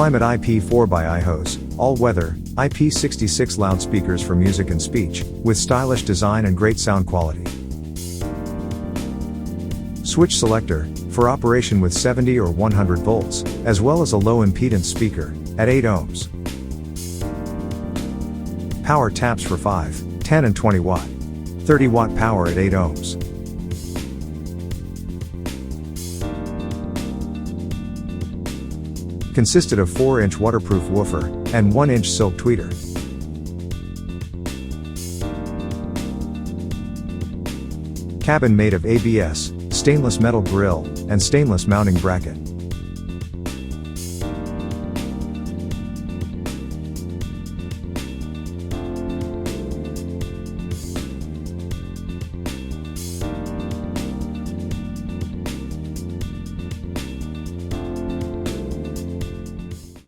Climate IP4 by iHose, all-weather, IP66 loudspeakers for music and speech, with stylish design and great sound quality. Switch selector, for operation with 70 or 100 volts, as well as a low impedance speaker, at 8 ohms. Power taps for 5, 10 and 20 watt. 30 watt power at 8 ohms. Consisted of 4-inch waterproof woofer, and 1-inch silk tweeter. Cabin made of ABS, stainless metal grille, and stainless mounting bracket.